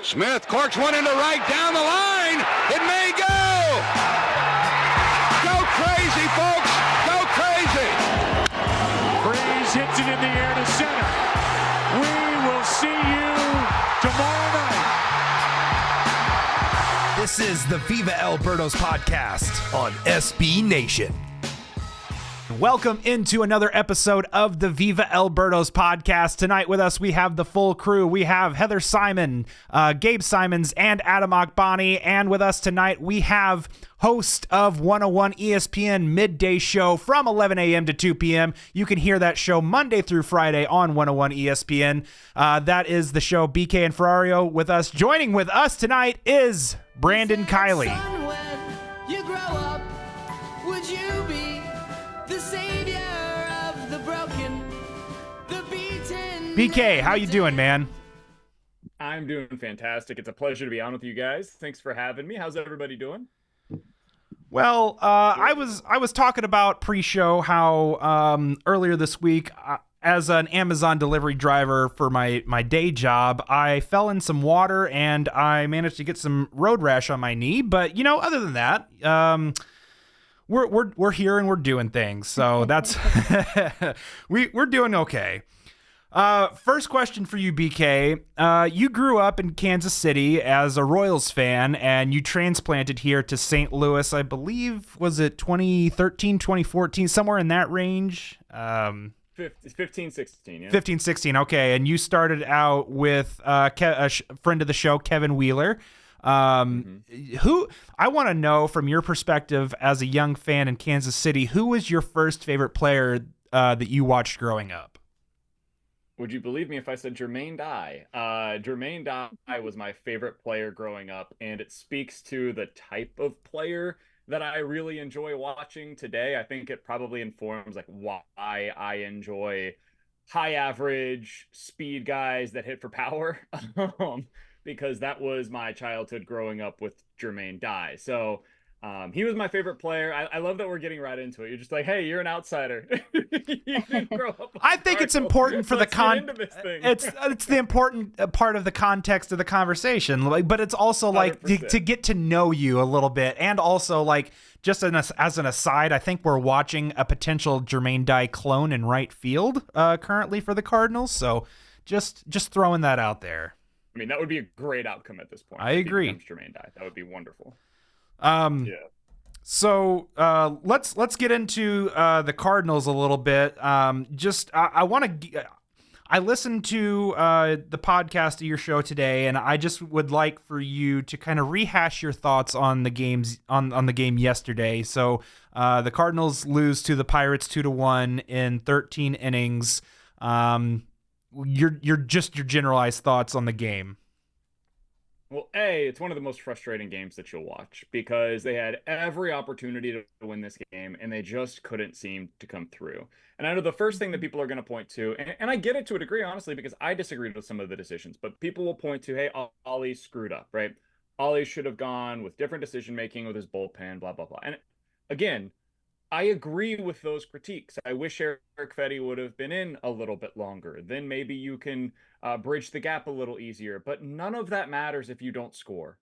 Smith corks one into right down the line. It may go. Go crazy, folks. Go crazy. Breeze hits it in the air to center. We will see you tomorrow night. This is the Viva Alberto's podcast on SB Nation. Welcome into another episode of the Viva Alberto's podcast. Tonight with us, we have the full crew. We have Heather Simon, Gabe Simons, and Adam Akbani. And with us tonight, we have host of 101 ESPN midday show from 11 a.m. to 2 p.m. You can hear that show Monday through Friday on 101 ESPN. That is the show BK and Ferrario with us. Joining with us tonight is Brandon Kiley. Son, when you grow up, would you be the savior of the broken, the beaten? BK, how you doing, man? I'm doing fantastic. It's a pleasure to be on with you guys. Thanks for having me. How's everybody doing? Well, I was talking about pre-show how earlier this week, as an Amazon delivery driver for my day job, I fell in some water and I managed to get some road rash on my knee. But other than that, we're here and we're doing things. So that's we're doing okay. First question for you, BK. You grew up in Kansas City as a Royals fan, and you transplanted here to St. Louis, I believe, was it 2013, 2014, somewhere in that range? 15, 16, yeah. 15, 16, okay. And you started out with a friend of the show, Kevin Wheeler. Who, I want to know from your perspective as a young fan in Kansas City, who was your first favorite player that you watched growing up? Would you believe me if I said Jermaine Dye? Jermaine Dye was my favorite player growing up, and it speaks to the type of player that I really enjoy watching today. I think it probably informs like why I enjoy high average speed guys that hit for power, because that was my childhood growing up with Jermaine Dye. So he was my favorite player. I love that we're getting right into it. You're just like, hey, you're an outsider. You didn't grow up. I think it's important for the it's the important part of the context of the conversation. But it's also like to get to know you a little bit, and also like just as an aside, I think we're watching a potential Jermaine Dye clone in right field currently for the Cardinals. So just throwing that out there. I mean, that would be a great outcome at this point. I agree. Jermaine Dye, that would be wonderful. Yeah. So let's get into the Cardinals a little bit. I listened to the podcast of your show today, and I just would like for you to kind of rehash your thoughts on the games on the game yesterday. So the Cardinals lose to the Pirates 2-1 in 13 innings. Your generalized thoughts on the game. Well, it's one of the most frustrating games that you'll watch because they had every opportunity to win this game and they just couldn't seem to come through. And I know the first thing that people are going to point to, and I get it to a degree, honestly, because I disagreed with some of the decisions, but people will point to, hey, Ollie screwed up, right? Ollie should have gone with different decision-making with his bullpen, blah, blah, blah. And again, I agree with those critiques. I wish Eric Fetty would have been in a little bit longer. Then maybe you can bridge the gap a little easier. But none of that matters if you don't score.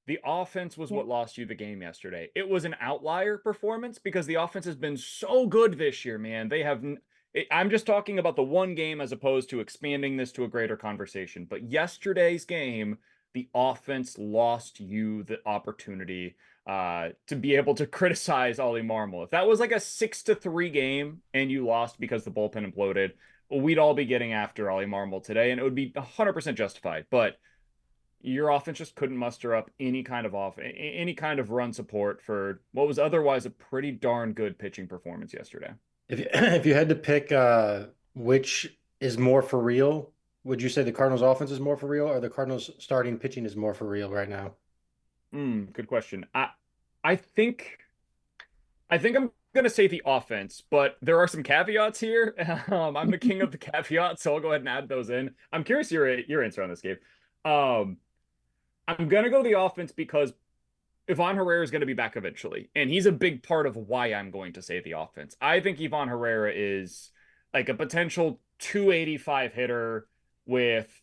The offense was what lost you the game yesterday. It was an outlier performance because the offense has been so good this year, man. They have. I'm just talking about the one game as opposed to expanding this to a greater conversation. But yesterday's game, the offense lost you the opportunity to be able to criticize Ollie Marmol. If that was like a 6-3 game and you lost because the bullpen imploded, well, we'd all be getting after Ollie Marmol today, and it would be 100% justified. But your offense just couldn't muster up any kind of run support for what was otherwise a pretty darn good pitching performance yesterday. If you had to pick which is more for real, would you say the Cardinals offense is more for real or the Cardinals starting pitching is more for real right now? Good question. I think I'm going to say the offense, but there are some caveats here. I'm the king of the caveats, so I'll go ahead and add those in. I'm curious your answer on this, Gabe. I'm going to go the offense because Ivan Herrera is going to be back eventually, and he's a big part of why I'm going to say the offense. I think Ivan Herrera is like a potential 285 hitter with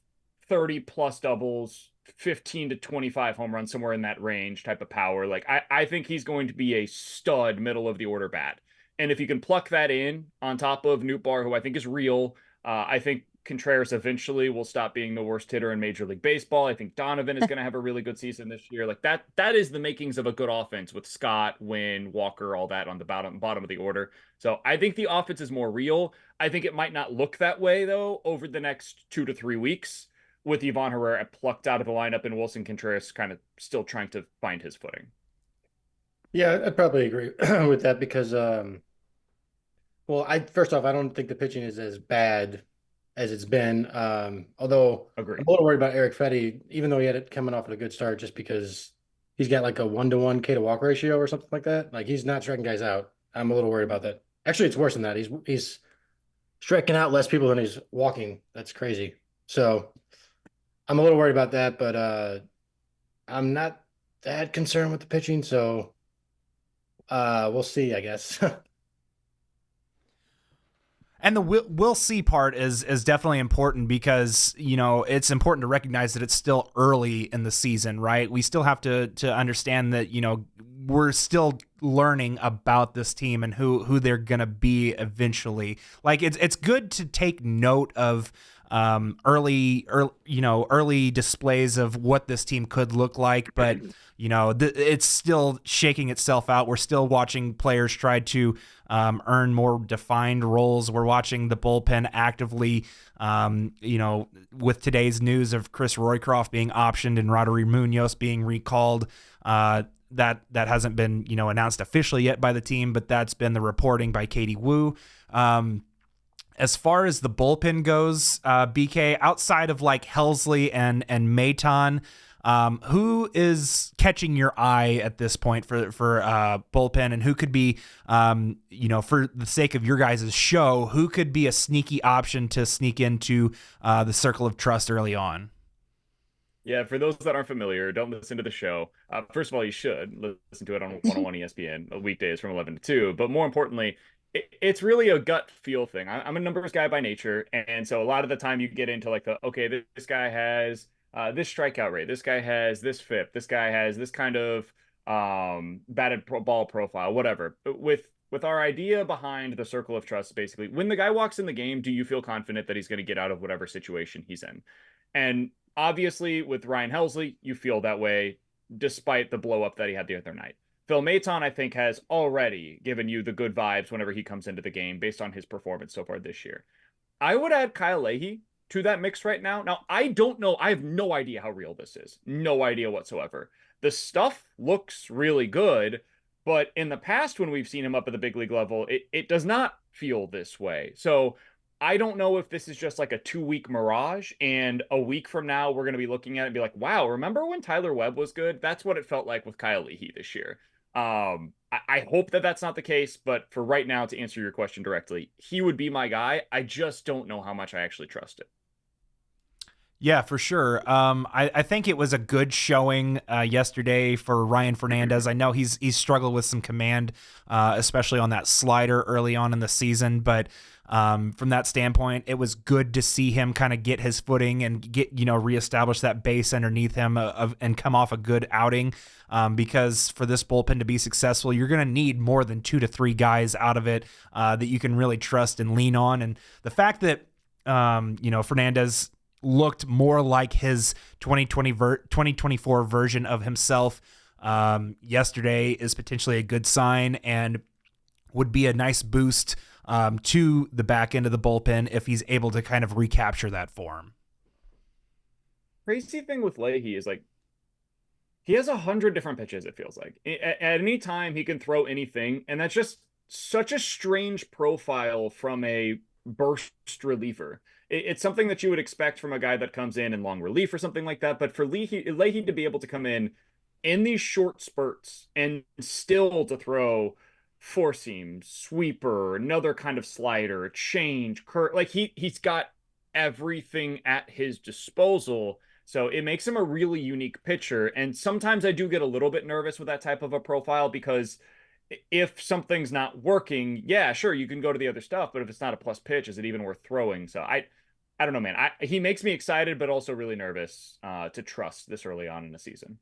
30 plus doubles, 15 to 25 home runs, somewhere in that range type of power. Like I think he's going to be a stud middle of the order bat. And if you can pluck that in on top of Nootbaar, who I think is real, I think Contreras eventually will stop being the worst hitter in Major League Baseball. I think Donovan is going to have a really good season this year. Like that is the makings of a good offense with Scott, Wynn, Walker, all that on the bottom of the order. So I think the offense is more real. I think it might not look that way though over the next 2 to 3 weeks, with Ivan Herrera plucked out of the lineup and Wilson Contreras kind of still trying to find his footing. Yeah, I'd probably agree with that because, first off, I don't think the pitching is as bad as it's been. Although Agreed. I'm a little worried about Eric Fetty, even though he had it coming off at a good start, just because he's got like a 1-to-1 K to walk ratio or something like that. Like he's not striking guys out. I'm a little worried about that. Actually, it's worse than that. He's striking out less people than he's walking. That's crazy. So I'm a little worried about that, but I'm not that concerned with the pitching. So we'll see, I guess. And the we'll see part is definitely important because, you know, it's important to recognize that it's still early in the season, right? We still have to understand that, you know, we're still learning about this team and who they're going to be eventually. Like it's good to take note of early displays of what this team could look like, but you know, it's still shaking itself out. We're still watching players try to earn more defined roles. We're watching the bullpen actively, with today's news of Chris Roycroft being optioned and Rodri Munoz being recalled. That hasn't been, you know, announced officially yet by the team, but that's been the reporting by Katie Wu. As far as the bullpen goes, BK, outside of like Helsley and Maton, who is catching your eye at this point for bullpen, and who could be, for the sake of your guys' show, who could be a sneaky option to sneak into the circle of trust early on? Yeah, for those that aren't familiar, don't listen to the show. First of all, you should listen to it on 101 ESPN, weekdays from 11 to 2. But more importantly, it's really a gut feel thing. I'm a numbers guy by nature. And so a lot of the time you get into like this guy has this strikeout rate. This guy has this FIP. This guy has this kind of batted ball profile, whatever. With our idea behind the circle of trust, basically, when the guy walks in the game, do you feel confident that he's going to get out of whatever situation he's in? And obviously, with Ryan Helsley, you feel that way despite the blow up that he had the other night. Phil Maton, I think, has already given you the good vibes whenever he comes into the game based on his performance so far this year. I would add Kyle Leahy to that mix right now. Now, I don't know. I have no idea how real this is. No idea whatsoever. The stuff looks really good, but in the past, when we've seen him up at the big league level, it does not feel this way. So I don't know if this is just like a 2-week mirage, and a week from now, we're going to be looking at it and be like, wow, remember when Tyler Webb was good? That's what it felt like with Kyle Leahy this year. I hope that that's not the case, but for right now, to answer your question directly, he would be my guy. I just don't know how much I actually trust it. Yeah, for sure. I think it was a good showing yesterday for Ryan Fernandez. I know he's struggled with some command, especially on that slider early on in the season, but from that standpoint, it was good to see him kind of get his footing and get, reestablish that base underneath him and come off a good outing. Because for this bullpen to be successful, you're going to need more than 2 to 3 guys out of it that you can really trust and lean on. And the fact that, Fernandez looked more like his 2024 version of himself yesterday is potentially a good sign and would be a nice boost to the back end of the bullpen if he's able to kind of recapture that form. Crazy thing with Leahy is like he has 100 different pitches, it feels like. At any time he can throw anything, and that's just such a strange profile from a burst reliever. It's something that you would expect from a guy that comes in long relief or something like that, but for Leahy to be able to come in these short spurts and still to throw four seam, sweeper, another kind of slider, change, like he's got everything at his disposal. So it makes him a really unique pitcher. And sometimes I do get a little bit nervous with that type of a profile because if something's not working, yeah, sure, you can go to the other stuff, but if it's not a plus pitch, is it even worth throwing? So I don't know, man. He makes me excited, but also really nervous to trust this early on in the season.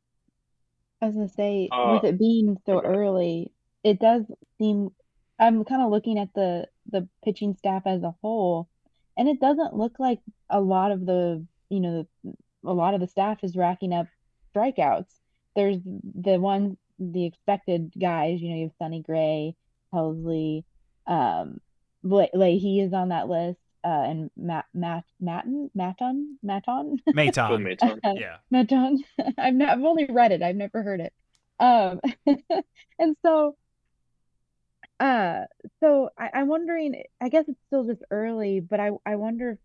I was gonna say, Uh, with it being so go ahead. early, it does seem I'm kind of looking at the pitching staff as a whole, and it doesn't look like a lot of a lot of the staff is racking up strikeouts. There's the expected guys, you have Sonny Gray, Helsley, Leahy is on that list, and Phil Maton. Maton. Yeah. Maton. I've only read it. I've never heard it. Um, and uh, I'm wondering. I guess it's still just early, but I wonder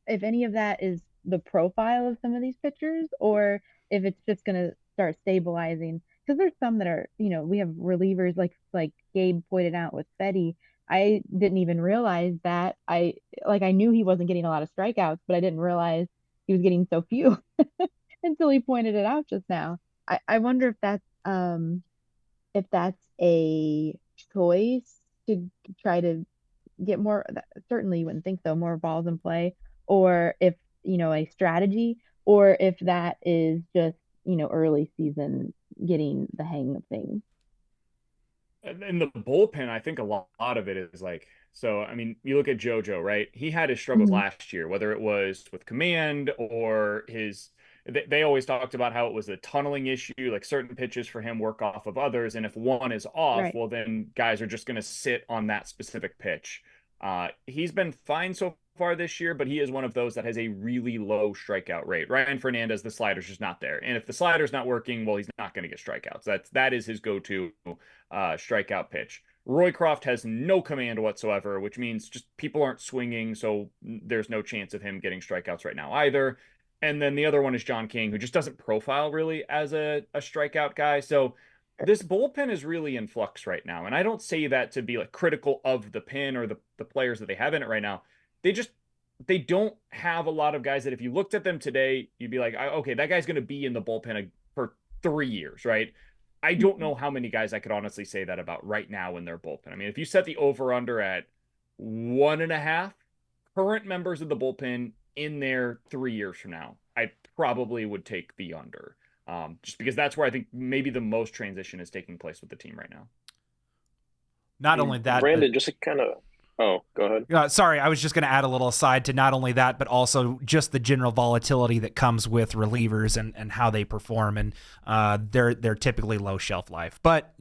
if any of that is the profile of some of these pitchers, or if it's just gonna start stabilizing. Because there's some that are, we have relievers like Gabe pointed out with Fetty. I didn't even realize that. I knew he wasn't getting a lot of strikeouts, but I didn't realize he was getting so few until he pointed it out just now. I wonder if that's a choice to try to get more, certainly you wouldn't think so, more balls in play, or if, a strategy, or if that is just, early season getting the hang of things. In the bullpen, I think a lot of it is like, so, I mean, you look at JoJo, right? He had his struggles Mhm. last year, whether it was with command or they always talked about how it was a tunneling issue, like certain pitches for him work off of others. And if one is off, Right. well, then guys are just going to sit on that specific pitch. He's been fine so far this year, but he is one of those that has a really low strikeout rate. Ryan Fernandez, the slider's just not there. And if the slider's not working, well, he's not going to get strikeouts. That is his go-to strikeout pitch. Roycroft has no command whatsoever, which means just people aren't swinging, so there's no chance of him getting strikeouts right now either. And then the other one is John King, who just doesn't profile really as a strikeout guy. So this bullpen is really in flux right now. And I don't say that to be like critical of the pen or the players that they have in it right now. They don't have a lot of guys that if you looked at them today, you'd be like, okay, that guy's going to be in the bullpen for 3 years, right? I don't know how many guys I could honestly say that about right now in their bullpen. I mean, if you set the over under at 1.5 current members of the bullpen in there 3 years from now, I probably would take the under. Just because that's where I think maybe the most transition is taking place with the team right now. Not only that, Brandon, just to kind of. Oh, go ahead. sorry, I was just going to add a little aside to not only that, but also just the general volatility that comes with relievers and how they perform, and they're typically low shelf life. But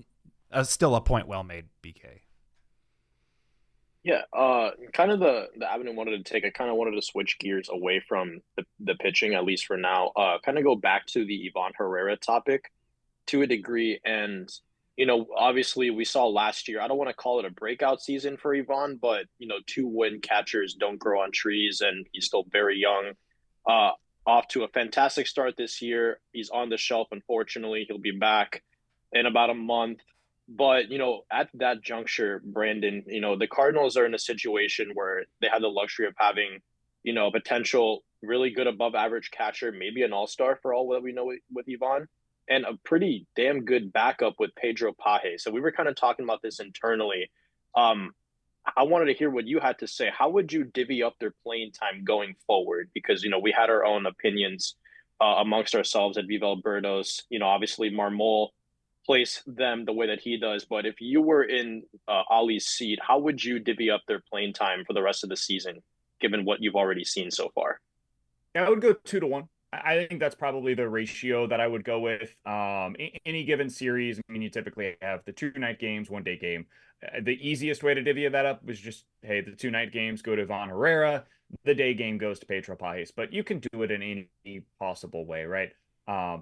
still a point well made, BK. Yeah, kind of the avenue I wanted to take. I kind of wanted to switch gears away from the pitching, at least for now. Kind of go back to the Ivan Herrera topic to a degree, and obviously we saw last year. I don't want to call it a breakout season for Ivan, but 2-win catchers don't grow on trees, and he's still very young. Off to a fantastic start this year. He's on the shelf, unfortunately. He'll be back in about a month. But, at that juncture, Brandon, the Cardinals are in a situation where they have the luxury of having, a potential really good above average catcher, maybe an all-star for all that we know with Ivan, and a pretty damn good backup with Pedro Paje. So we were kind of talking about this internally. I wanted to hear what you had to say. How would you divvy up their playing time going forward? Because, we had our own opinions amongst ourselves at Viva Alberto's. Obviously Marmol place them the way that he does. But if you were in Ali's seat, how would you divvy up their playing time for the rest of the season, given what you've already seen so far? Yeah, I would go 2-1. I think that's probably the ratio that I would go with. Any given series, I mean, you typically have the 2-night games, 1-day game. The easiest way to divvy that up was just, hey, the 2-night games go to Ivan Herrera, the day game goes to Pedro Pajes, but you can do it in any possible way, right?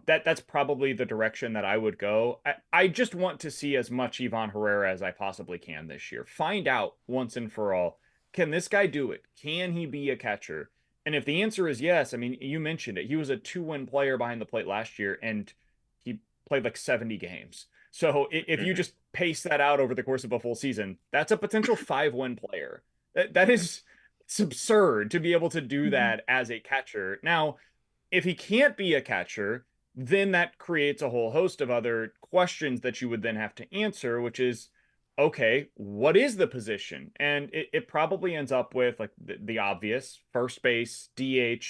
That's probably the direction that I would go. I just want to see as much Ivan Herrera as I possibly can this year. Find out once and for all, can this guy do it? Can he be a catcher? And if the answer is yes, I mean, you mentioned it. He was a 2-win player behind the plate last year, and he played like 70 games. So if you just pace that out over the course of a full season, that's a potential 5-win player. That is, it's absurd to be able to do that as a catcher. Now, if he can't be a catcher, then that creates a whole host of other questions that you would then have to answer, which is, okay, what is the position? And it probably ends up with like the obvious first base, DH.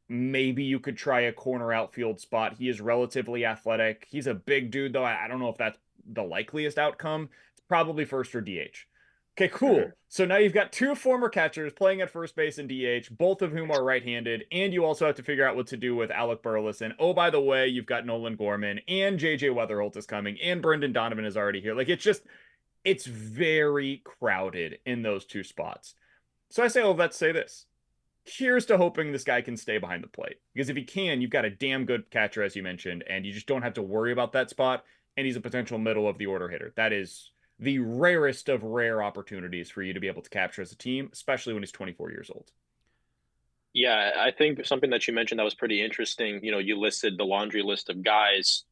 Maybe you could try a corner outfield spot. He is relatively athletic. He's a big dude, though. I don't know if that's the likeliest outcome. It's probably first or DH. Okay, cool. So now you've got two former catchers playing at first base and DH, both of whom are right-handed, and you also have to figure out what to do with Alec Burleson. Oh, by the way, you've got Nolan Gorman, and JJ Weatherholt is coming, and Brendan Donovan is already here. Like, it's very crowded in those two spots. So I say, oh, let's say this. Here's to hoping this guy can stay behind the plate. Because if he can, you've got a damn good catcher, as you mentioned, and you just don't have to worry about that spot, and he's a potential middle of the order hitter. That is the rarest of rare opportunities for you to be able to capture as a team, especially when he's 24 years old. Yeah, I think something that you mentioned that was pretty interesting, you listed the laundry list of guys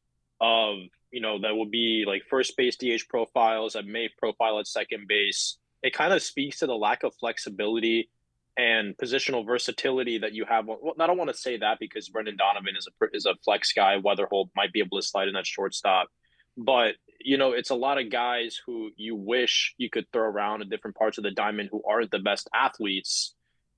of, that would be like first base DH profiles, that may profile at second base. It kind of speaks to the lack of flexibility and positional versatility that you have. Well, I don't want to say that because Brendan Donovan is a flex guy. Weatherholt might be able to slide in at shortstop. But, it's a lot of guys who you wish you could throw around in different parts of the diamond who aren't the best athletes,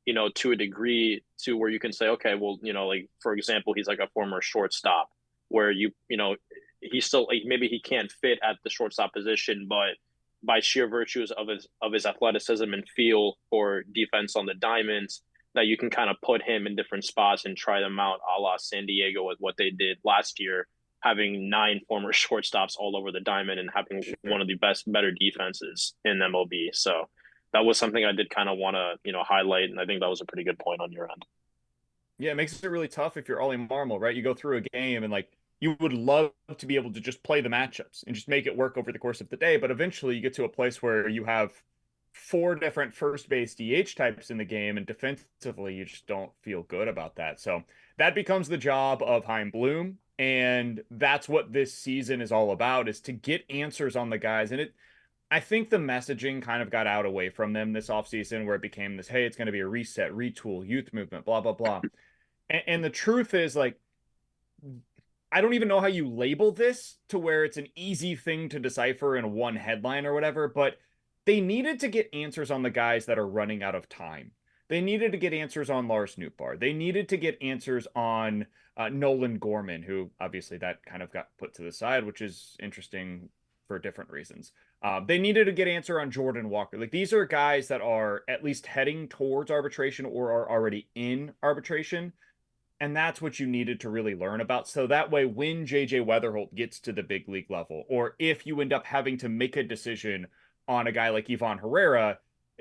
to a degree to where you can say, okay, well, like, for example, he's like a former shortstop where he's still like, maybe he can't fit at the shortstop position, but by sheer virtues of his athleticism and feel for defense on the diamonds, that you can kind of put him in different spots and try them out, a la San Diego with what they did last year, having 9 former shortstops all over the diamond and having one of the better defenses in MLB. So that was something I did kind of want to, highlight. And I think that was a pretty good point on your end. Yeah, it makes it really tough if you're Ollie Marmol, right? You go through a game and like, you would love to be able to just play the matchups and just make it work over the course of the day. But eventually you get to a place where you have 4 different first base DH types in the game, and defensively you just don't feel good about that. So that becomes the job of Chaim Bloom. And that's what this season is all about, is to get answers on the guys. And I think the messaging kind of got out away from them this offseason, where it became this, hey, it's going to be a reset, retool, youth movement, blah, blah, blah. And the truth is, like, I don't even know how you label this to where it's an easy thing to decipher in one headline or whatever, but they needed to get answers on the guys that are running out of time. They needed to get answers on Lars Nootbaar. They needed to get answers on Nolan Gorman, who obviously that kind of got put to the side, which is interesting for different reasons. They needed to get answer on Jordan Walker. Like, these are guys that are at least heading towards arbitration or are already in arbitration. And that's what you needed to really learn about. So that way, when JJ Weatherholt gets to the big league level, or if you end up having to make a decision on a guy like Ivan Herrera,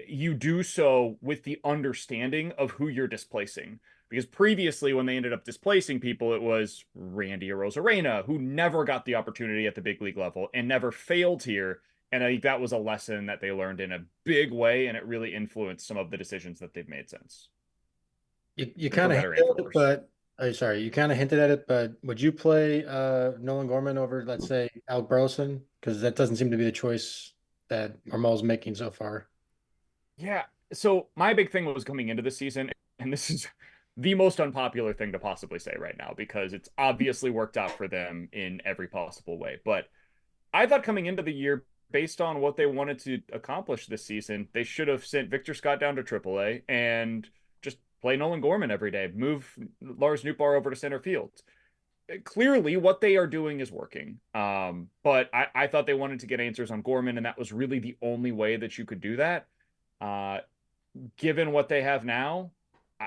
you do so with the understanding of who you're displacing. Because previously, when they ended up displacing people, it was Randy Arozarena, who never got the opportunity at the big league level and never failed here. And I think that was a lesson that they learned in a big way, and it really influenced some of the decisions that they've made since. You kind of hinted at it, but you kind of hinted at it, but would you play Nolan Gorman over, let's say, Alec Burleson? Because that doesn't seem to be the choice that Marmol's making so far. Yeah. So my big thing was coming into the season, and this is the most unpopular thing to possibly say right now, because it's obviously worked out for them in every possible way. But I thought coming into the year, based on what they wanted to accomplish this season, they should have sent Victor Scott down to AAA and just play Nolan Gorman every day, move Lars Nootbaar over to center field. Clearly, what they are doing is working. But I thought they wanted to get answers on Gorman, and that was really the only way that you could do that. Given what they have now,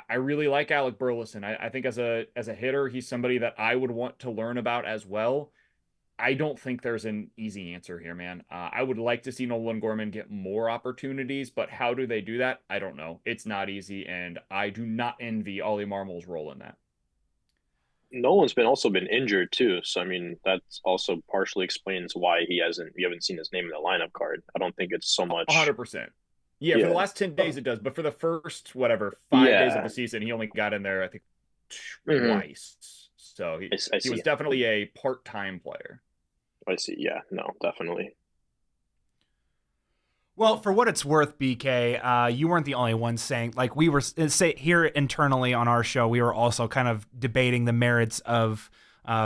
I really like Alec Burleson. I think as a hitter, he's somebody that I would want to learn about as well. I don't think there's an easy answer here, man. I would like to see Nolan Gorman get more opportunities, but how do they do that? I don't know. It's not easy, and I do not envy Ollie Marmol's role in that. Nolan's also been injured too, so I mean that also partially explains why we haven't seen his name in the lineup card. I don't think it's so much 100%. Yeah, for the last 10 days it does, but for the first 5 days of the season, he only got in there, I think, twice. So he was definitely a part-time player. I see. Yeah, no, definitely. Well, for what it's worth, BK, you weren't the only one saying, like, we were here internally on our show, we were also kind of debating the merits of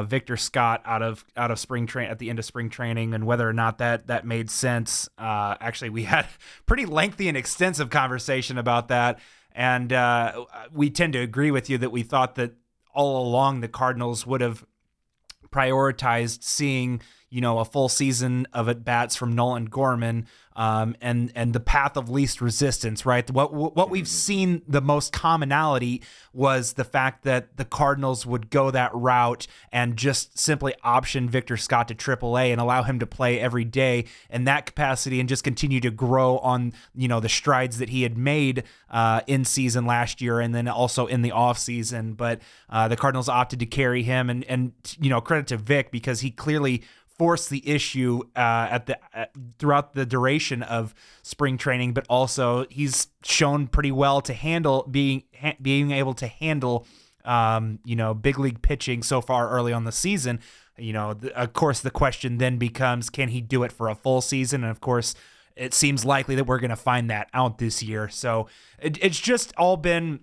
Victor Scott out of spring train at the end of spring training, and whether or not that made sense. Actually, we had pretty lengthy and extensive conversation about that, and we tend to agree with you that we thought that all along the Cardinals would have prioritized seeing, a full season of at bats from Nolan Gorman, and the path of least resistance, right? What we've seen, the most commonality was the fact that the Cardinals would go that route and just simply option Victor Scott to AAA and allow him to play every day in that capacity and just continue to grow on, the strides that he had made in season last year and then also in the off season. But the Cardinals opted to carry him, and credit to Vic, because he clearly forced the issue throughout the duration of spring training, but also he's shown pretty well to handle being able to handle big league pitching so far early on the season. Of course the question then becomes, can he do it for a full season? And of course it seems likely that we're going to find that out this year. So it's just all been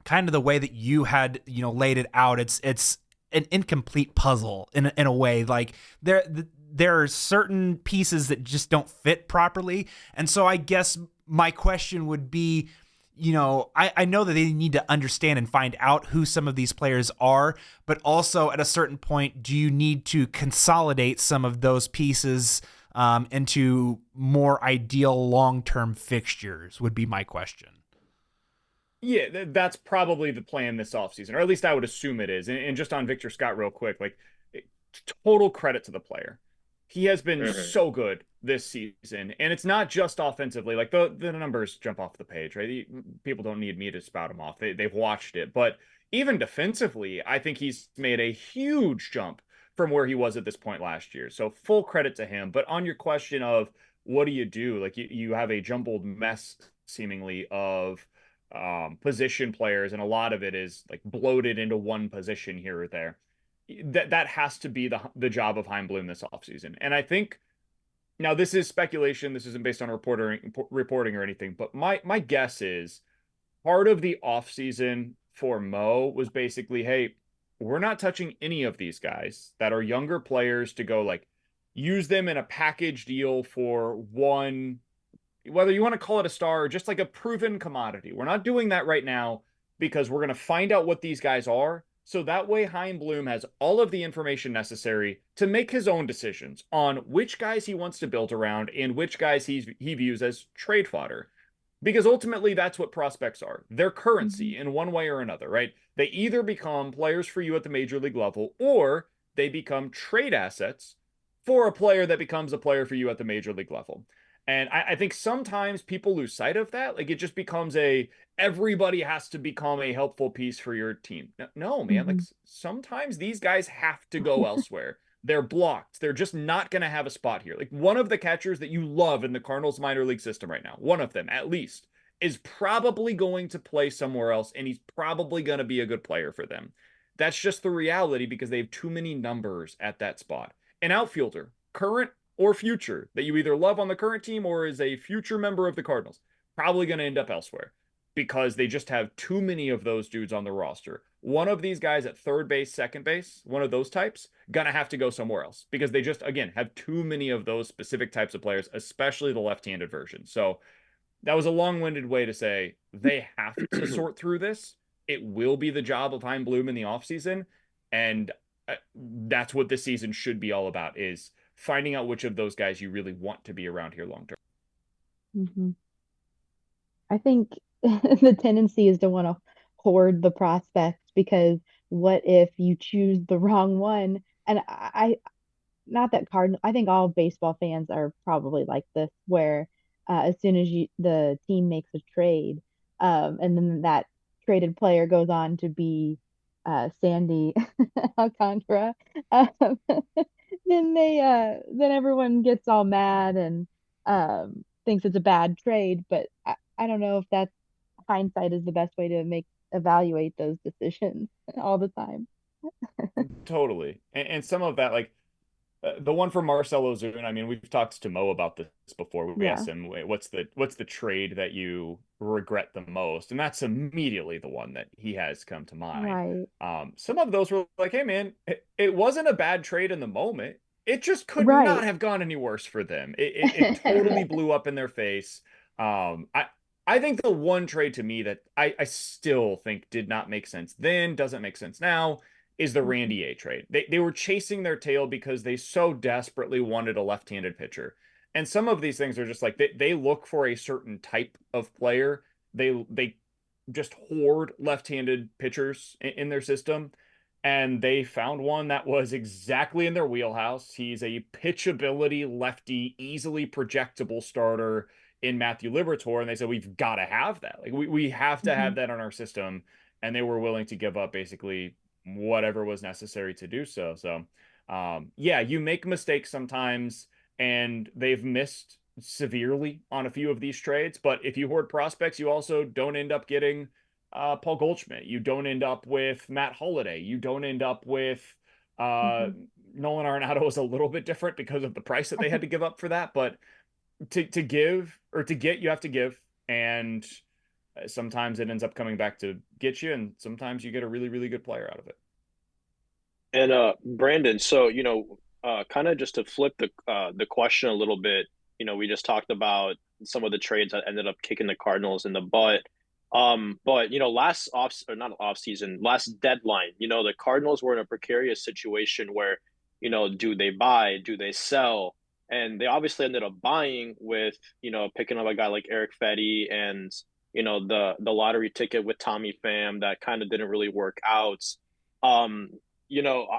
kind of the way that you had laid it out. It's an incomplete puzzle in a way. Like there are certain pieces that just don't fit properly. And so I guess my question would be, I know that they need to understand and find out who some of these players are, but also at a certain point, do you need to consolidate some of those pieces into more ideal long-term fixtures would be my question. Yeah, that's probably the plan this offseason, or at least I would assume it is. And just on Victor Scott real quick, total credit to the player. He has been so good this season, and it's not just offensively. Like the numbers jump off the page, right? People don't need me to spout them off. They've watched it. But even defensively, I think he's made a huge jump from where he was at this point last year. So full credit to him. But on your question of what do you do? Like you have a jumbled mess seemingly of position players, and a lot of it is like bloated into one position here or there. That has to be the job of Chaim Bloom this offseason. And I think now this is speculation, this isn't based on reporting or anything, but my guess is part of the offseason for Mo was basically, hey, we're not touching any of these guys that are younger players to go like use them in a package deal for one, whether you want to call it a star or just like a proven commodity. We're not doing that right now because we're going to find out what these guys are. So that way Chaim Bloom has all of the information necessary to make his own decisions on which guys he wants to build around and which guys he views as trade fodder. Because ultimately that's what prospects are. They're currency in one way or another, right? They either become players for you at the major league level, or they become trade assets for a player that becomes a player for you at the major league level. And I think sometimes people lose sight of that. Like it just becomes everybody has to become a helpful piece for your team. No, man. Like sometimes these guys have to go elsewhere. They're blocked. They're just not going to have a spot here. Like one of the catchers that you love in the Cardinals minor league system right now, one of them at least, is probably going to play somewhere else, and he's probably going to be a good player for them. That's just the reality because they have too many numbers at that spot. An outfielder, current or future, that you either love on the current team or is a future member of the Cardinals, probably going to end up elsewhere because they just have too many of those dudes on the roster. One of these guys at third base, second base, one of those types, going to have to go somewhere else because they just, again, have too many of those specific types of players, especially the left-handed version. So that was a long-winded way to say they have to sort through this. It will be the job of Chaim Bloom in the offseason, and that's what this season should be all about, is finding out which of those guys you really want to be around here long term. I think the tendency is to want to hoard the prospects, because what if you choose the wrong one? And not that I think all baseball fans are probably like this, where as soon as the team makes a trade, and then that traded player goes on to be Sandy Alcantara, then everyone gets all mad and thinks it's a bad trade. But I don't know if that's hindsight is the best way to evaluate those decisions all the time. Totally. And some of that, like The one for Marcell Ozuna, I mean, we've talked to Mo about this before. We Yeah. asked him, "Wait, what's the trade that you regret the most?" And that's immediately the one that he has come to mind. Right. Some of those were like, "Hey, man, it wasn't a bad trade in the moment. It just could not Right. have gone any worse for them. It totally blew up in their face." I think the one trade to me that I still think did not make sense then, doesn't make sense now, is the Randy A trade. They were chasing their tail because they so desperately wanted a left-handed pitcher. And some of these things are just like they look for a certain type of player. They just hoard left-handed pitchers in their system. And they found one that was exactly in their wheelhouse. He's a pitchability lefty, easily projectable starter in Matthew Liberatore. And they said, we've got to have that. Like we have to have that in our system. And they were willing to give up basically whatever was necessary to do so. So, yeah, you make mistakes sometimes, and they've missed severely on a few of these trades. But if you hoard prospects, you also don't end up getting Paul Goldschmidt. You don't end up with Matt Holliday. You don't end up with Nolan Arenado is a little bit different because of the price that they had to give up for that. But to give or to get, you have to give. And sometimes it ends up coming back to get you, and sometimes you get a really, really good player out of it. And Brandon, so kind of just to flip the question a little bit, we just talked about some of the trades that ended up kicking the Cardinals in the butt. But last not off season, last deadline, the Cardinals were in a precarious situation where, do they buy, do they sell? And they obviously ended up buying with, picking up a guy like Eric Fetty and, the lottery ticket with Tommy Pham that kind of didn't really work out. Um,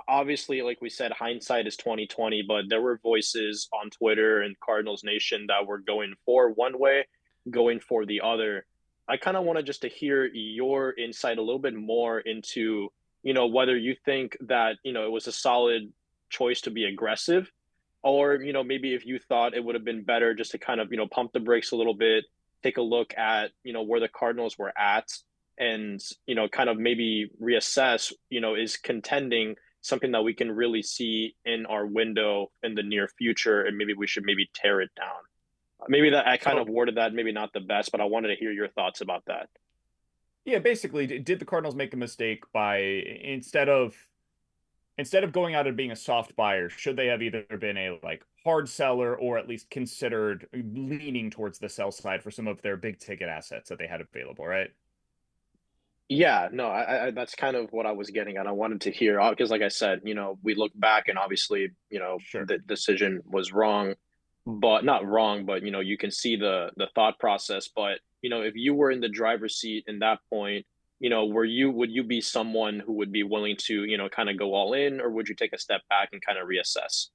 obviously, like we said, hindsight is 2020, but there were voices on Twitter and Cardinals Nation that were going for one way, going for the other. I kind of wanted just to hear your insight a little bit more into, whether you think that, it was a solid choice to be aggressive, or, maybe if you thought it would have been better just to kind of, pump the brakes a little bit, take a look at, where the Cardinals were at, and, kind of maybe reassess, is contending something that we can really see in our window in the near future, and maybe we should maybe tear it down. Maybe that I kind of worded that maybe not the best, but I wanted to hear your thoughts about that. Yeah, basically, did the Cardinals make a mistake by instead of going out and being a soft buyer, should they have either been a like hard seller or at least considered leaning towards the sell side for some of their big ticket assets that they had available, right? Yeah, no, I that's kind of what I was getting at. I wanted to hear because, like I said, we look back and obviously, Sure. the decision was wrong, but not wrong, but you can see the thought process. But if you were in the driver's seat in that point, would you be someone who would be willing to, kind of go all in, or would you take a step back and kind of reassess?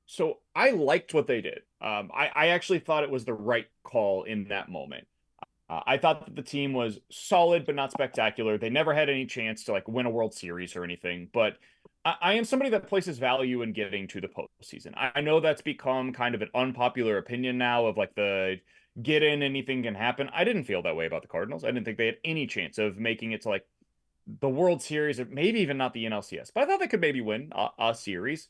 So I liked what they did. I actually thought it was the right call in that moment. I thought that the team was solid, but not spectacular. They never had any chance to like win a World Series or anything. But I am somebody that places value in getting to the postseason. I know that's become kind of an unpopular opinion now of like the get in, anything can happen. I didn't feel that way about the Cardinals. I didn't think they had any chance of making it to like the World Series or maybe even not the NLCS. But I thought they could maybe win a series.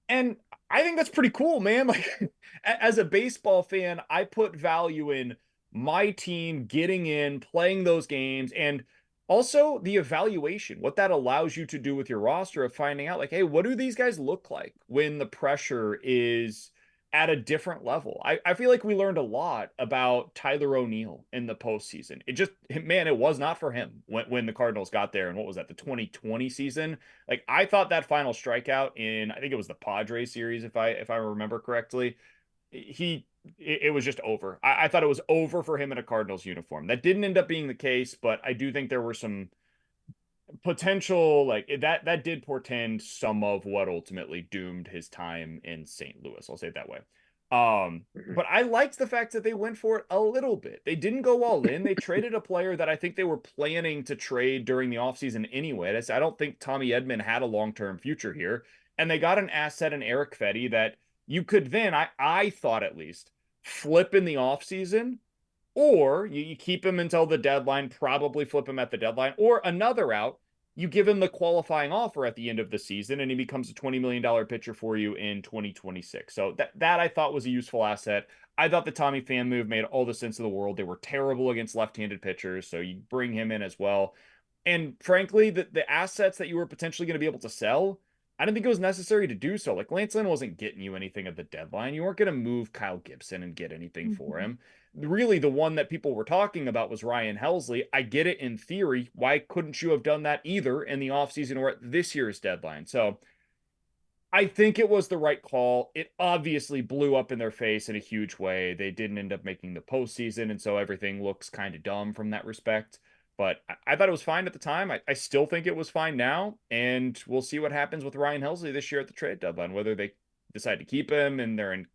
And I think that's pretty cool, man. Like as a baseball fan, I put value in my team getting in, playing those games, and also the evaluation, what that allows you to do with your roster of finding out like, hey, what do these guys look like when the pressure is at a different level? I feel like we learned a lot about Tyler O'Neill in the postseason. It just, man, it was not for him when the Cardinals got there. And what was that, the 2020 season? Like I thought that final strikeout in, I think it was the Padres series, if I remember correctly, it was just over. I thought it was over for him in a Cardinals uniform. That didn't end up being the case, but I do think there were some potential like that did portend some of what ultimately doomed his time in St. Louis. I'll say it that way. But I liked the fact that they went for it a little bit. They didn't go all in. They traded a player that I think they were planning to trade during the offseason anyway. I don't think Tommy Edman had a long-term future here. And they got an asset in Eric Fetty that you could then, I thought at least, flip in the offseason, or you keep him until the deadline, probably flip him at the deadline, or another route, you give him the qualifying offer at the end of the season and he becomes a $20 million pitcher for you in 2026. So that I thought was a useful asset. I thought the Tommy Pham move made all the sense of the world. They were terrible against left-handed pitchers, so you bring him in as well. And frankly, the assets that you were potentially going to be able to sell, I didn't think it was necessary to do so. Like Lance Lynn wasn't getting you anything at the deadline. You weren't going to move Kyle Gibson and get anything for him. Really, the one that people were talking about was Ryan Helsley. I get it in theory. Why couldn't you have done that either in the offseason or at this year's deadline? So I think it was the right call. It obviously blew up in their face in a huge way. They didn't end up making the postseason, and so everything looks kind of dumb from that respect. But I thought it was fine at the time. I still think it was fine now, and we'll see what happens with Ryan Helsley this year at the trade deadline, whether they decide to keep him and they're in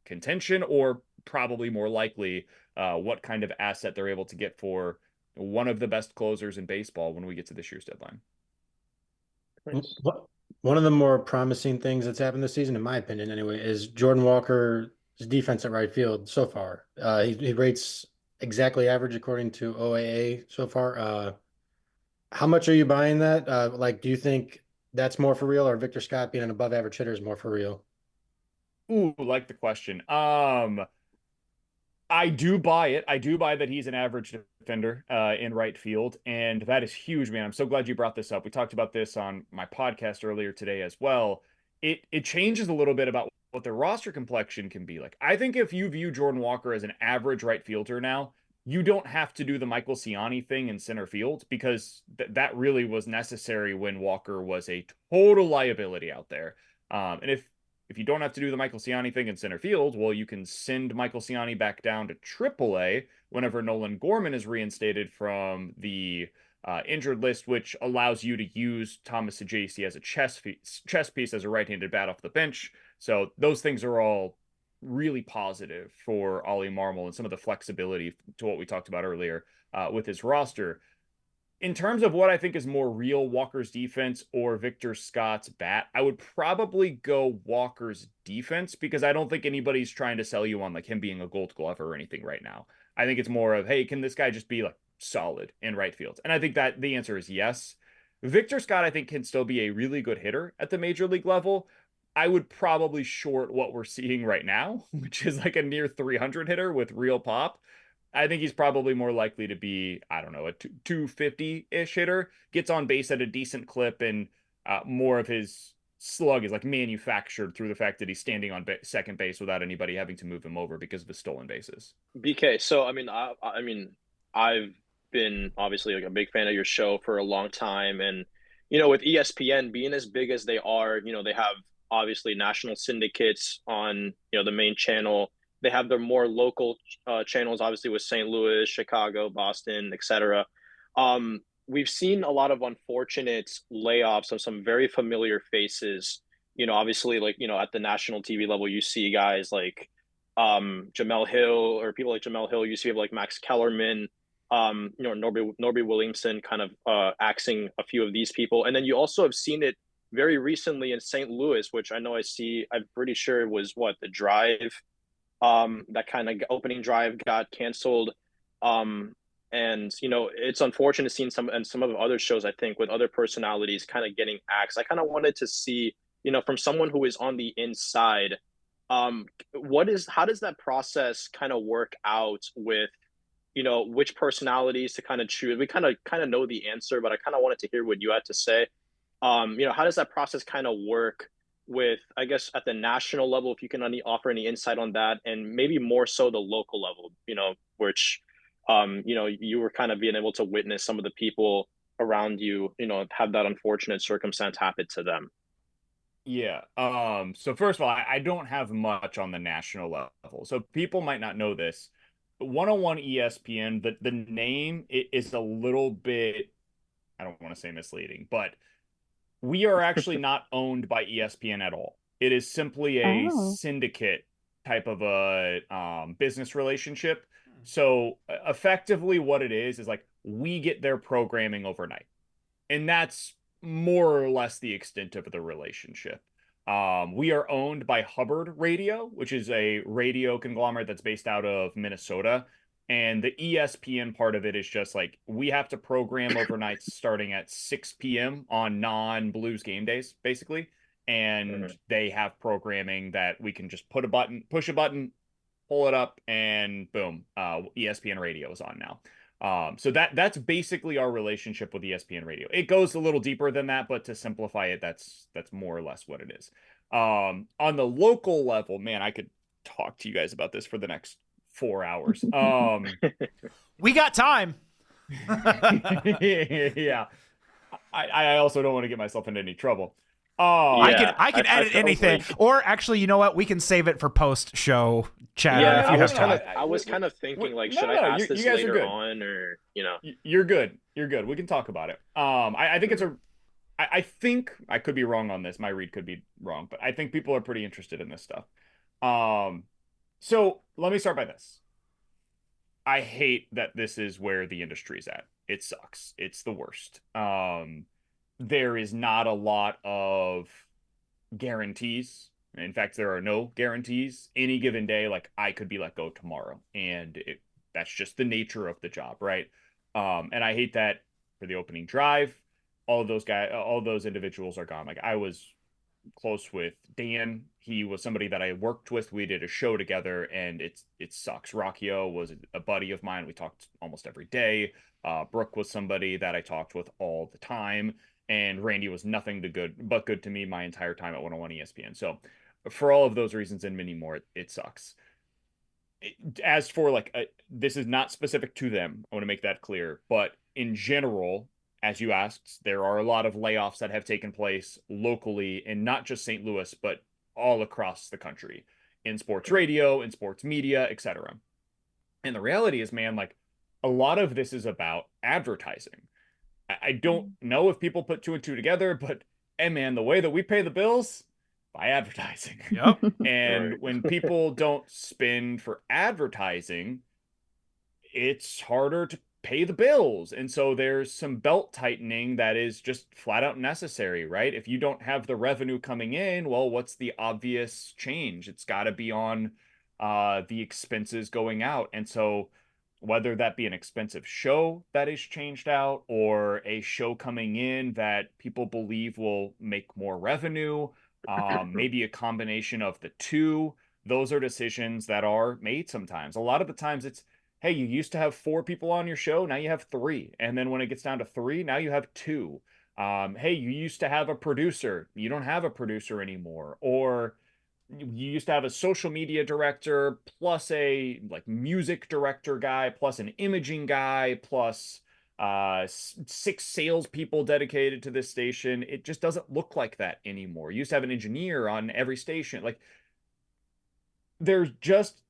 contention, or probably more likely what kind of asset they're able to get for one of the best closers in baseball when we get to this year's deadline. One of the more promising things that's happened this season, in my opinion anyway, is Jordan Walker's defense at right field so far. He rates exactly average according to OAA so far. How much are you buying that? Like, do you think that's more for real, or Victor Scott being an above average hitter is more for real? Ooh, like the question. I do buy it. I do buy that he's an average defender in right field, and that is huge, man. I'm so glad you brought this up. We talked about this on my podcast earlier today as well. It changes a little bit about what their roster complexion can be like. I think if you view Jordan Walker as an average right fielder now, you don't have to do the Michael Ciani thing in center field, because that really was necessary when Walker was a total liability out there. And if you don't have to do the Michael Ciani thing in center field, well, you can send Michael Ciani back down to AAA whenever Nolan Gorman is reinstated from the injured list, which allows you to use Thomas Saggese as a chess piece as a right-handed bat off the bench. So those things are all really positive for Ollie Marmol and some of the flexibility to what we talked about earlier with his roster. In terms of what I think is more real, Walker's defense or Victor Scott's bat, I would probably go Walker's defense, because I don't think anybody's trying to sell you on like him being a Gold Glover or anything right now. I think it's more of, hey, can this guy just be like solid in right field? And I think that the answer is yes. Victor Scott, I think, can still be a really good hitter at the major league level. I would probably short what we're seeing right now, which is like a near 300 hitter with real pop. I think he's probably more likely to be, I don't know, a 250-ish hitter, gets on base at a decent clip, and more of his slug is like manufactured through the fact that he's standing on second base without anybody having to move him over because of his stolen bases. BK, so I've been obviously like a big fan of your show for a long time, and with ESPN being as big as they are, they have obviously national syndicates on the main channel. They have their more local channels, obviously with St. Louis, Chicago, Boston, etc. We've seen a lot of unfortunate layoffs of some very familiar faces. Obviously, like at the national TV level, you see guys like Jamel Hill, or people like Jamel Hill. You see like Max Kellerman, Norby Williamson, kind of axing a few of these people, and then you also have seen it very recently in St. Louis, which I know I'm pretty sure it was the Drive. That kind of opening drive got canceled. And it's unfortunate seeing some of the other shows, I think, with other personalities kind of getting axed. I kind of wanted to see, from someone who is on the inside, how does that process kind of work out with, which personalities to kind of choose? We kind of know the answer, but I kind of wanted to hear what you had to say. How does that process kind of work with, I guess, at the national level, if you can offer any insight on that, and maybe more so the local level, which, you were kind of being able to witness some of the people around you, have that unfortunate circumstance happen to them. Yeah. So first of all, I don't have much on the national level. So people might not know this. 101 ESPN, the name is a little bit, I don't want to say misleading, but we are actually not owned by ESPN at all. It is simply a syndicate type of a business relationship. So effectively what it is like we get their programming overnight. And that's more or less the extent of the relationship. We are owned by Hubbard Radio, which is a radio conglomerate that's based out of Minnesota. And the ESPN part of it is just like, we have to program overnights starting at 6 p.m. on non-Blues game days, basically. And they have programming that we can just push a button, pull it up, and boom, ESPN radio is on now. So that's basically our relationship with ESPN radio. It goes a little deeper than that, but to simplify it, that's more or less what it is. On the local level, man, I could talk to you guys about this for the next 4 hours. We got time. Yeah. I also don't want to get myself into any trouble. I can edit anything. like, or actually, you know what? We can save it for post-show chatter yeah, if you have time. I was kind of thinking, like, No, should I ask this you guys are later good. on, or You're good. You're good. We can talk about it. I think I think I could be wrong on this. My read could be wrong, but I think people are pretty interested in this stuff. So let me start by this. I hate that this is where the industry's at. It sucks. It's the worst. There is not a lot of guarantees. In fact, there are no guarantees. Any given day, like, I could be let go tomorrow, and that's just the nature of the job, right? And I hate that for the opening drive. All those individuals are gone. Like, I was close with Dan. He was somebody that I worked with. We did a show together, and it sucks. Rockio was a buddy of mine. We talked almost every day. Brooke was somebody that I talked with all the time, and Randy was nothing but good to me my entire time at 101 ESPN. So for all of those reasons and many more, it sucks. As for this is not specific to them. I want to make that clear, but in general, as you asked, there are a lot of layoffs that have taken place locally, and not just St. Louis, but all across the country, in sports radio, in sports media, etc. And the reality is, man, like, a lot of this is about advertising. I don't know if people put two and two together, but hey, man, the way that we pay the bills, by advertising. Yep. And when people don't spend for advertising, it's harder to pay the bills. And so there's some belt tightening that is just flat out necessary, right? If you don't have the revenue coming in, well, what's the obvious change? It's got to be on the expenses going out. And so whether that be an expensive show that is changed out, or a show coming in that people believe will make more revenue, maybe a combination of the two, those are decisions that are made sometimes. A lot of the times it's, hey, you used to have 4 people on your show, now you have 3. And then when it gets down to 3, now you have 2. Hey, you used to have a producer, you don't have a producer anymore. Or you used to have a social media director, plus a music director guy, plus an imaging guy, plus 6 salespeople dedicated to this station. It just doesn't look like that anymore. You used to have an engineer on every station. Like, there's just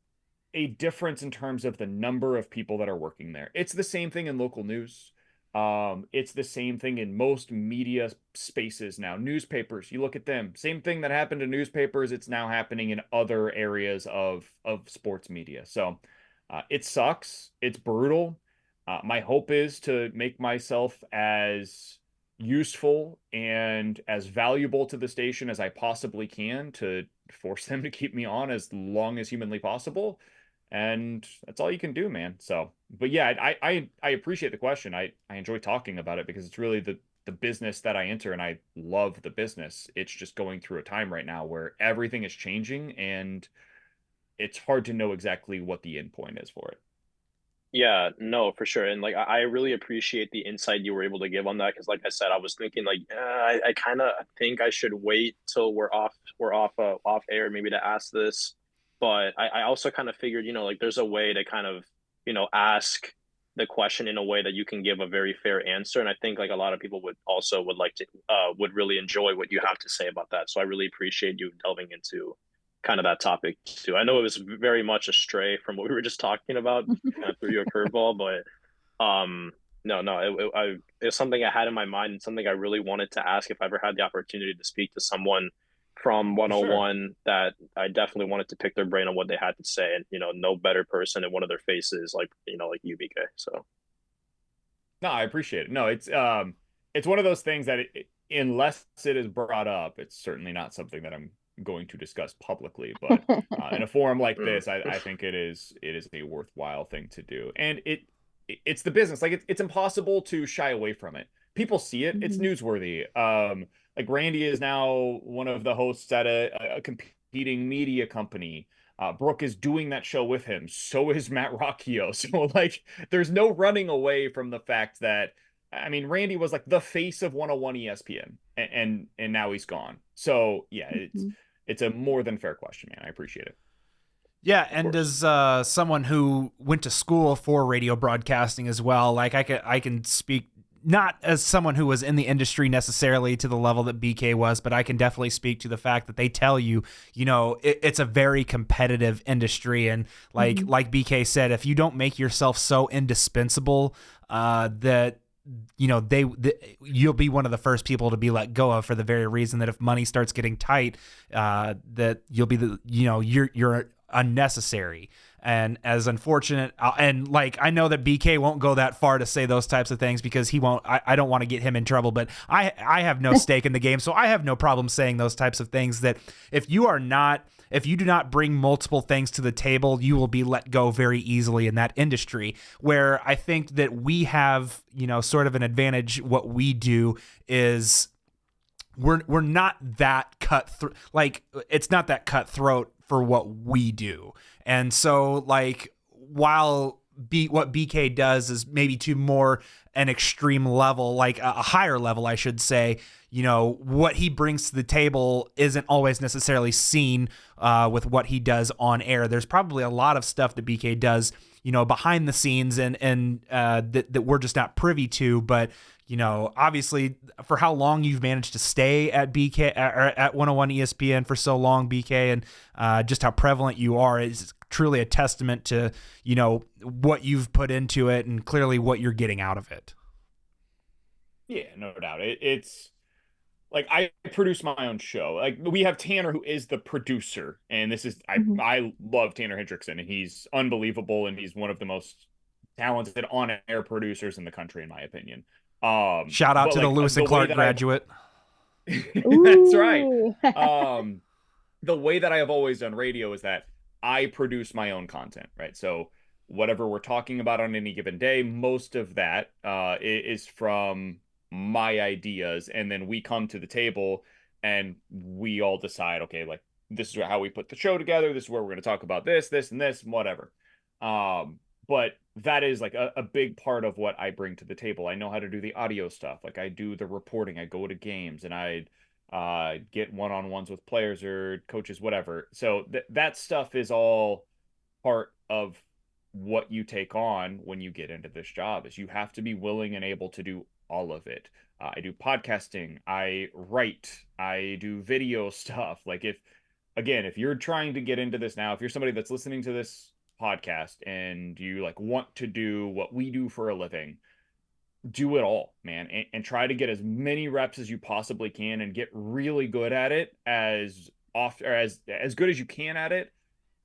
a difference in terms of the number of people that are working there. It's the same thing in local news. It's the same thing in most media spaces now. Newspapers, you look at them. Same thing that happened to newspapers, it's now happening in other areas of sports media. So it sucks. It's brutal. My hope is to make myself as useful and as valuable to the station as I possibly can, to force them to keep me on as long as humanly possible. And that's all you can do, man. So, but yeah, I appreciate the question. I enjoy talking about it because it's really the business that I enter, and I love the business. It's just going through a time right now where everything is changing, and it's hard to know exactly what the end point is for it. Yeah, no, for sure. And like, I really appreciate the insight you were able to give on that, because like I said, I was thinking like, I kind of think I should wait till we're off air maybe to ask this. But I also kind of figured, like, there's a way to kind of, ask the question in a way that you can give a very fair answer. And I think like a lot of people would like to would really enjoy what you have to say about that. So I really appreciate you delving into kind of that topic too. I know it was very much astray from what we were just talking about, kind of threw you a curveball, but no, it's something I had in my mind and something I really wanted to ask if I ever had the opportunity to speak to someone from 101. Sure. That I definitely wanted to pick their brain on what they had to say, and no better person in one of their faces like you, BK. So no, I appreciate it. No, it's one of those things that unless it is brought up, it's certainly not something that I'm going to discuss publicly. But in a forum like this, I think it is a worthwhile thing to do. And it's the business. Like it's impossible to shy away from it. People see it. It's newsworthy. Like Randy is now one of the hosts at a competing media company. Brooke is doing that show with him. So is Matt Rocchio. So like, there's no running away from the fact that, I mean, Randy was like the face of 101 ESPN, and now he's gone. So yeah, it's a more than fair question, man. I appreciate it. Yeah, and as someone who went to school for radio broadcasting as well, like I can speak not as someone who was in the industry necessarily to the level that BK was, but I can definitely speak to the fact that they tell you, you know, it's a very competitive industry. And like BK said, if you don't make yourself so indispensable that, you know, you'll be one of the first people to be let go of, for the very reason that if money starts getting tight, that you'll be you're unnecessary. And as unfortunate, and like, I know that BK won't go that far to say those types of things because he won't, I don't want to get him in trouble, but I have no stake in the game. So I have no problem saying those types of things, that if you do not bring multiple things to the table, you will be let go very easily in that industry. Where I think that we have, you know, sort of an advantage. What we do is we're not that cutthroat. Like, it's not that cutthroat for what we do. And so, like, while what BK does is maybe to more an extreme level, like a higher level, I should say, you know, what he brings to the table isn't always necessarily seen with what he does on air. There's probably a lot of stuff that BK does, you know, behind the scenes and that we're just not privy to. But, you know, obviously, for how long you've managed to stay at BK or at 101 ESPN for so long, BK, and just how prevalent you are is truly a testament to, you know, what you've put into it and clearly what you're getting out of it. Yeah, no doubt. It's like, I produce my own show. Like, we have Tanner, who is the producer, and this is I love Tanner Hendrickson, and he's unbelievable, and he's one of the most talented on-air producers in the country, in my opinion. Shout out to the Lewis and Clark graduate. That's right. The way that I have always done radio is that I produce my own content, right? So whatever we're talking about on any given day, most of that is from my ideas, and then we come to the table and we all decide, okay, like, this is how we put the show together, this is where we're going to talk about this and this and whatever. But that is like a big part of what I bring to the table. I know how to do the audio stuff. Like, I do the reporting, I go to games, and I get one-on-ones with players or coaches, whatever. So that stuff is all part of what you take on when you get into this job. Is you have to be willing and able to do all of it. I do podcasting, I write, I do video stuff. Like, if you're trying to get into this now, if you're somebody that's listening to this podcast and you like want to do what we do for a living, do it all, man, and try to get as many reps as you possibly can and get really good at it as good as you can at it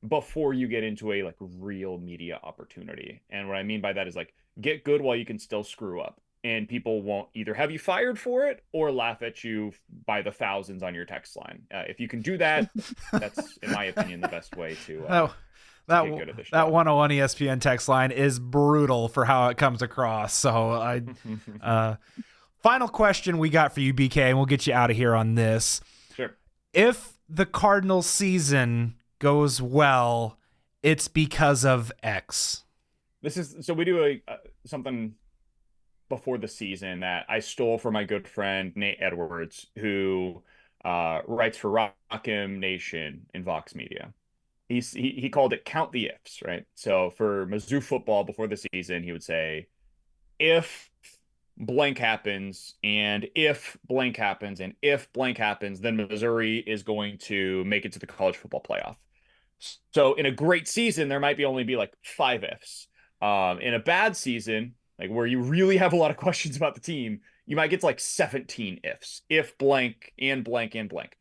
before you get into a like real media opportunity. And what I mean by that is, like, get good while you can still screw up, and people won't either have you fired for it or laugh at you by the thousands on your text line. If you can do that, that's, in my opinion, the best way to that 101 ESPN text line is brutal for how it comes across. So final question we got for you, BK, and we'll get you out of here on this. Sure. If the Cardinals season goes well, it's because of X. So we do something before the season that I stole from my good friend Nate Edwards, who writes for Rock'em Nation in Vox Media. He called it count the ifs, right? So for Mizzou football before the season, he would say, if blank happens, and if blank happens, and if blank happens, then Missouri is going to make it to the college football playoff. So in a great season, there might only be like 5 ifs. In a bad season, like where you really have a lot of questions about the team, you might get to like 17 ifs. If blank and blank and blank.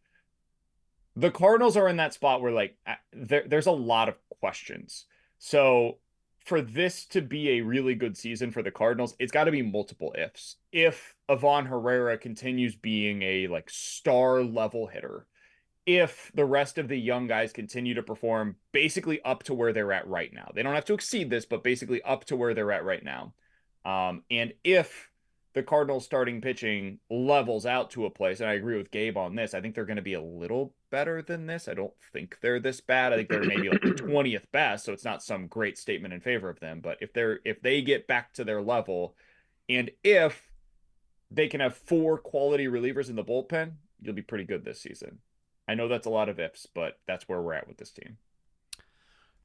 The Cardinals are in that spot where like there's a lot of questions. So for this to be a really good season for the Cardinals, it's got to be multiple ifs. If Ivan Herrera continues being a like star level hitter, if the rest of the young guys continue to perform basically up to where they're at right now. They don't have to exceed this, but basically up to where they're at right now. And if the Cardinals starting pitching levels out to a place, and I agree with Gabe on this, I think they're going to be a little better than this. I don't think they're this bad. I think they're maybe like the 20th best, so it's not some great statement in favor of them. But if they get back to their level, and if they can have 4 quality relievers in the bullpen, you'll be pretty good this season. I know that's a lot of ifs, but that's where we're at with this team.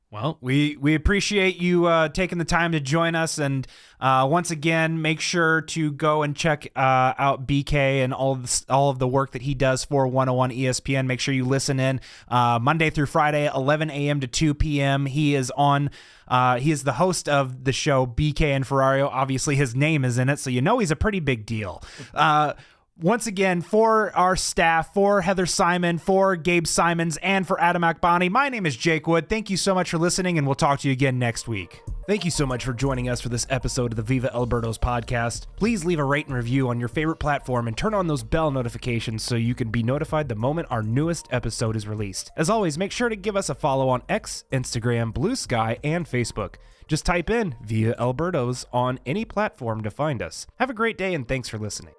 Well, we appreciate you taking the time to join us, and once again, make sure to go and check out BK and all of the work that he does for 101 ESPN. Make sure you listen in Monday through Friday, 11 a.m. to 2 p.m. He is on. He is the host of the show BK and Ferrario. Obviously, his name is in it, so you know he's a pretty big deal. Once again, for our staff, for Heather Simon, for Gabe Simons, and for Adam Akbani, my name is Jake Wood. Thank you so much for listening, and we'll talk to you again next week. Thank you so much for joining us for this episode of the Viva El Birdos podcast. Please leave a rate and review on your favorite platform and turn on those bell notifications so you can be notified the moment our newest episode is released. As always, make sure to give us a follow on X, Instagram, Blue Sky, and Facebook. Just type in Viva El Birdos on any platform to find us. Have a great day, and thanks for listening.